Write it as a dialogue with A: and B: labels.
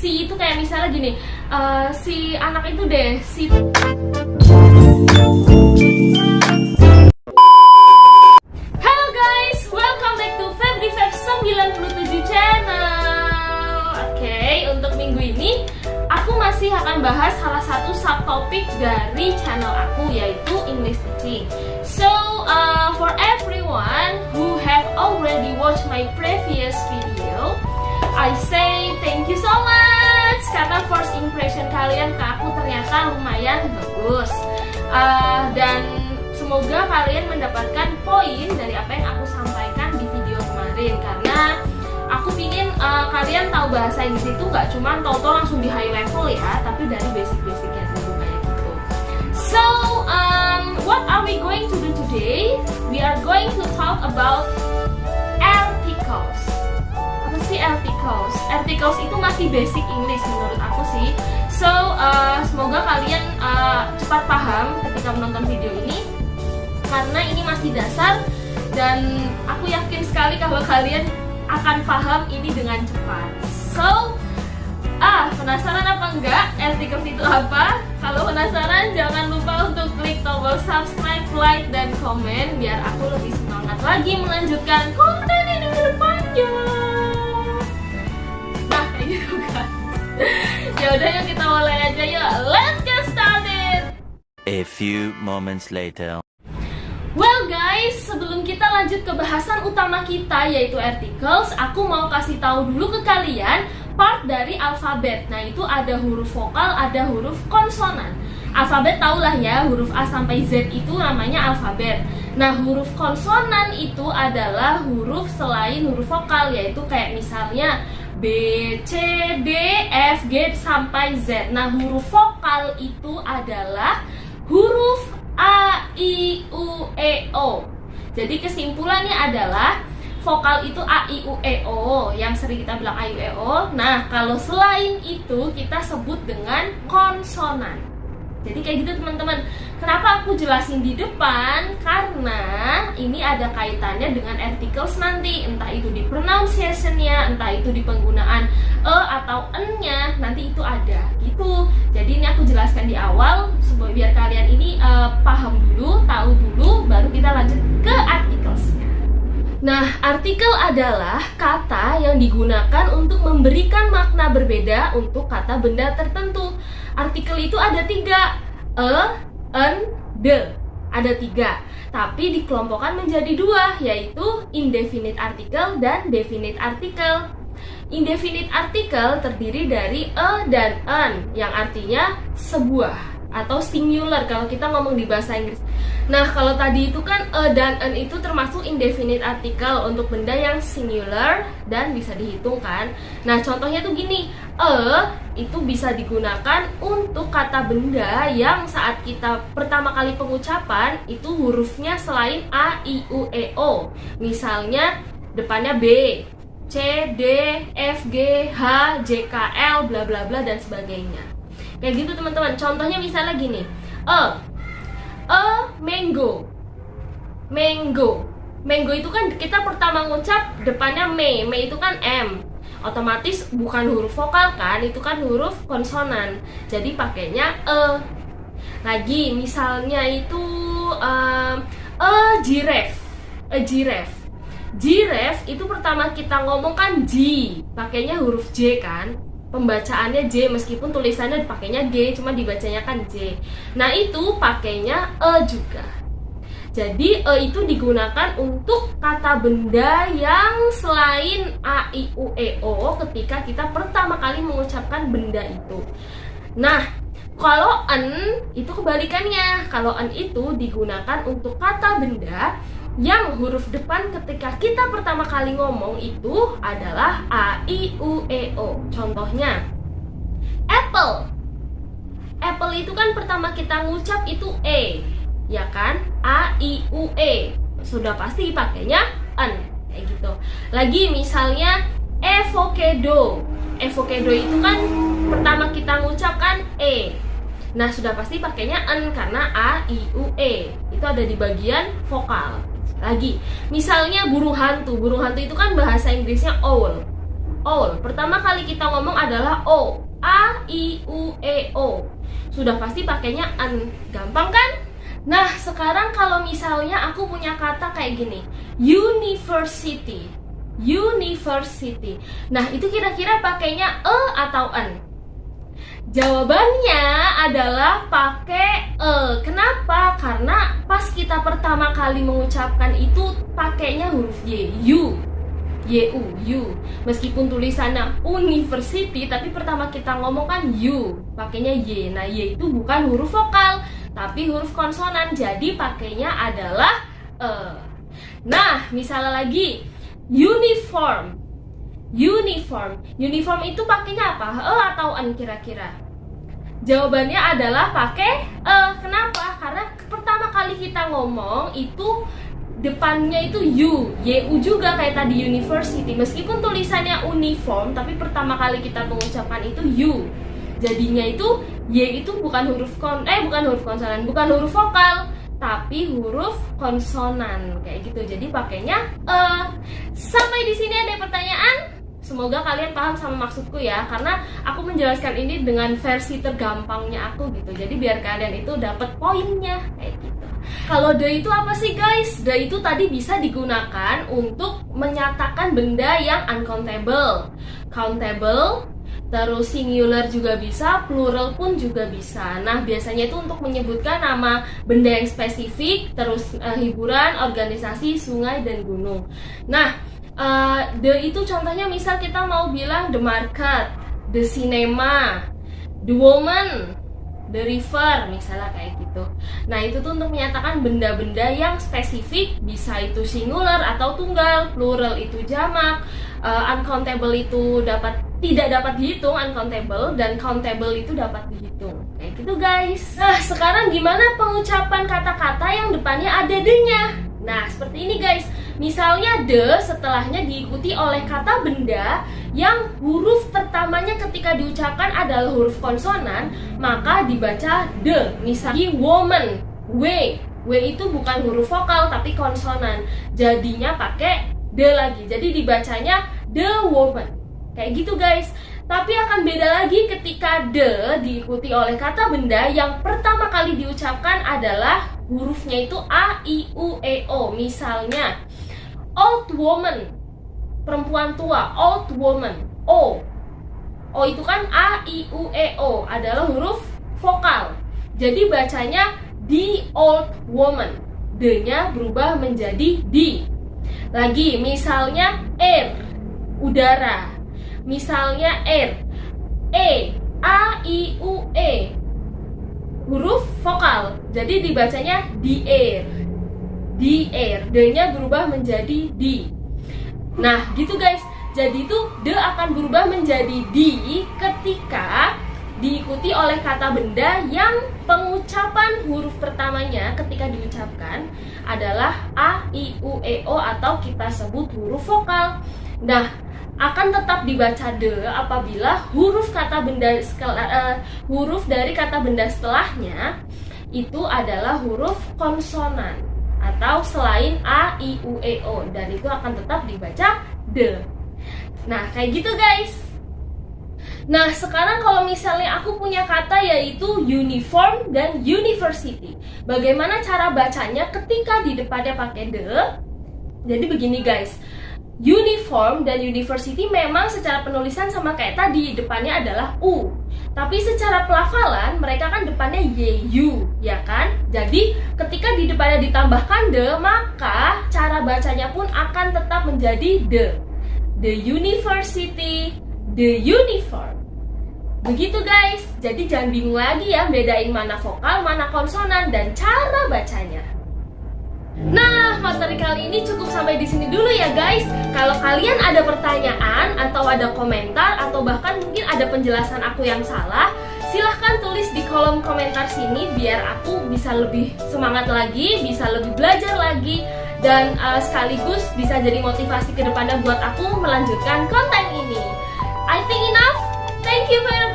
A: si itu kayak misalnya gini, si anak itu deh, si. Halo guys, welcome back to Febri Feb 97 channel. Oke, untuk minggu ini aku masih akan bahas salah satu subtopik dari channel aku, yaitu English teaching. So, for everyone who have already watched my previous video, I say thank you so much karena first impression kalian ke aku ternyata lumayan bagus, dan semoga kalian mendapatkan poin dari apa yang aku sampaikan di video kemarin, karena aku pingin kalian tahu bahasa Inggris itu gak cuma tau-tau langsung di high level ya, tapi dari basic-basicnya dulu kayak gitu. So, what are we going to do today? We are going to talk about articles. Apa sih articles? Articles itu masih basic English menurut aku sih. So, semoga kalian cepat paham ketika menonton video ini, karena ini masih dasar dan aku yakin sekali kalau kalian akan paham ini dengan cepat. So, penasaran apa enggak articles itu apa? Kalau penasaran jangan lupa untuk klik tombol subscribe, like, dan komen biar aku lebih semangat lagi melanjutkan konten ini ke depannya. Nah, kayak gitu kan. Ya udah, yuk kita mulai aja yuk. Let's get started.
B: A few moments later.
A: Well guys, sebelum kita lanjut ke bahasan utama kita yaitu articles, aku mau kasih tahu dulu ke kalian part dari alfabet. Nah, itu ada huruf vokal, ada huruf konsonan. Alfabet tahulah ya, huruf A sampai Z itu namanya alfabet. Nah, huruf konsonan itu adalah huruf selain huruf vokal, yaitu kayak misalnya B, C, D, F, G sampai Z. Nah, huruf vokal itu adalah huruf A, I, U, E, O. Jadi kesimpulannya adalah vokal itu A, I, U, E, O, yang sering kita bilang A, I, U, E, O. Nah, kalau selain itu kita sebut dengan konsonan. Jadi kayak gitu teman-teman. Kenapa aku jelasin di depan? Karena ini ada kaitannya dengan articles nanti. Entah itu di pronunciation-nya, entah itu di penggunaan E atau N-nya, nanti itu ada gitu. Jadi ini aku jelaskan di awal supaya biar kalian ini paham dulu, tahu dulu, baru kita lanjut ke articles-nya. Nah, artikel adalah kata yang digunakan untuk memberikan makna berbeda untuk kata benda tertentu. Artikel itu ada 3, n, de. Ada 3, tapi dikelompokkan menjadi 2, yaitu indefinite article dan definite article. Indefinite article terdiri dari dan n, yang artinya sebuah atau singular kalau kita ngomong di bahasa Inggris. Nah, kalau tadi itu kan dan n itu termasuk indefinite article untuk benda yang singular dan bisa dihitung kan. Nah, contohnya tuh gini, itu bisa digunakan untuk kata benda yang saat kita pertama kali pengucapan itu hurufnya selain A, I, U, E, O. Misalnya depannya B, C, D, F, G, H, J, K, L, bla bla bla dan sebagainya. Kayak gitu teman-teman. Contohnya misalnya gini, mango. Mango itu kan kita pertama ngucap depannya me itu kan M. Otomatis bukan huruf vokal kan, itu kan huruf konsonan. Jadi pakainya e. Lagi misalnya itu giraffe. Giraffe itu pertama kita ngomong kan G, pakainya huruf J kan. Pembacaannya J meskipun tulisannya pakainya G, cuma dibacanya kan J. Nah, itu pakainya E juga. Jadi E itu digunakan untuk kata benda yang selain A, I, U, E, O ketika kita pertama kali mengucapkan benda itu. Nah, kalau N itu kebalikannya. Kalau N itu digunakan untuk kata benda yang huruf depan ketika kita pertama kali ngomong itu adalah A, I, U, E, O. Contohnya, apple. Apple itu kan pertama kita ngucap itu E, ya kan? A, I, U, E. Sudah pasti pakainya N, kayak gitu. Lagi misalnya avocado. Avocado itu kan pertama kita ngucap kan E. Nah, sudah pasti pakainya N karena A, I, U, E. Itu ada di bagian vokal. Lagi, misalnya burung hantu. Burung hantu itu kan bahasa Inggrisnya owl. owl. Pertama kali kita ngomong adalah O. A, I, U, E, O. Sudah pasti pakainya an. Gampang kan? Nah, sekarang kalau misalnya aku punya kata kayak gini, university. University. Nah, itu kira-kira pakainya e atau an? Jawabannya adalah pakai e. Kenapa? Karena pas kita pertama kali mengucapkan itu pakainya huruf Y, U. U. Meskipun tulisannya university, tapi pertama kita ngomong kan U, pakainya Y. Nah, Y itu bukan huruf vokal, tapi huruf konsonan. Jadi pakainya adalah e. Nah, misalnya lagi uniform. Uniform itu pakainya apa? E atau an kira-kira? Jawabannya adalah pakai e. Kenapa? Karena pertama kali kita ngomong itu depannya itu U, juga kayak tadi university. Meskipun tulisannya uniform, tapi pertama kali kita mengucapkan itu U. Jadinya itu Y itu bukan huruf konsonan, bukan huruf vokal, tapi huruf konsonan kayak gitu. Jadi pakainya Sampai di sini ada pertanyaan? Semoga kalian paham sama maksudku ya, karena aku menjelaskan ini dengan versi tergampangnya aku gitu. Jadi biar kalian itu dapat poinnya kayak gitu. Kalau the itu apa sih guys? The itu tadi bisa digunakan untuk menyatakan benda yang uncountable, countable, terus singular juga bisa, plural pun juga bisa. Nah, biasanya itu untuk menyebutkan nama benda yang spesifik, terus hiburan, organisasi, sungai, dan gunung. Nah, the itu contohnya misal kita mau bilang the market, the cinema, the woman, the river, misalnya kayak gitu. Nah, itu tuh untuk menyatakan benda-benda yang spesifik, bisa itu singular atau tunggal, plural itu jamak, uncountable itu tidak dapat dihitung, uncountable, dan countable itu dapat dihitung. Kayak gitu guys. Nah, sekarang gimana pengucapan kata-kata yang depannya ada the-nya? Nah, seperti ini guys. Misalnya the setelahnya diikuti oleh kata benda yang huruf pertamanya ketika diucapkan adalah huruf konsonan, maka dibaca the. Misalnya woman, W itu bukan huruf vokal tapi konsonan, jadinya pakai the lagi. Jadi dibacanya the woman. Kayak gitu guys. Tapi akan beda lagi ketika the diikuti oleh kata benda yang pertama kali diucapkan adalah hurufnya itu A, I, U, E, O. Misalnya old woman, perempuan tua, old woman, O. O itu kan A, I, U, E, O adalah huruf vokal. Jadi bacanya the old woman. D-nya berubah menjadi di. Lagi misalnya air, udara. Misalnya air, E, A, I, U, E, huruf vokal. Jadi dibacanya the air. The air, D-nya berubah menjadi di. Nah, gitu guys. Jadi itu the akan berubah menjadi di ketika diikuti oleh kata benda yang pengucapan huruf pertamanya ketika diucapkan adalah A, I, U, E, O atau kita sebut huruf vokal. Nah, akan tetap dibaca the apabila huruf dari kata benda setelahnya itu adalah huruf konsonan atau selain A, I, U, E, O, dan itu akan tetap dibaca the. Nah, kayak gitu guys. Nah, sekarang kalau misalnya aku punya kata yaitu uniform dan university, bagaimana cara bacanya ketika di depannya pakai the? Jadi begini guys, uniform dan university memang secara penulisan sama kayak tadi, depannya adalah U. Tapi secara pelafalan mereka kan depannya YU, ya kan? Jadi ketika di depannya ditambahkan the, maka cara bacanya pun akan tetap menjadi the. The university, the uniform. Begitu guys. Jadi jangan bingung lagi ya bedain mana vokal, mana konsonan dan cara bacanya. Nah, materi kali ini cukup sampai di sini dulu ya guys. Kalau kalian ada pertanyaan atau ada komentar atau bahkan mungkin ada penjelasan aku yang salah, silahkan tulis di kolom komentar sini biar aku bisa lebih semangat lagi, bisa lebih belajar lagi, dan sekaligus bisa jadi motivasi ke depannya buat aku melanjutkan konten ini. I think enough. Thank you very much.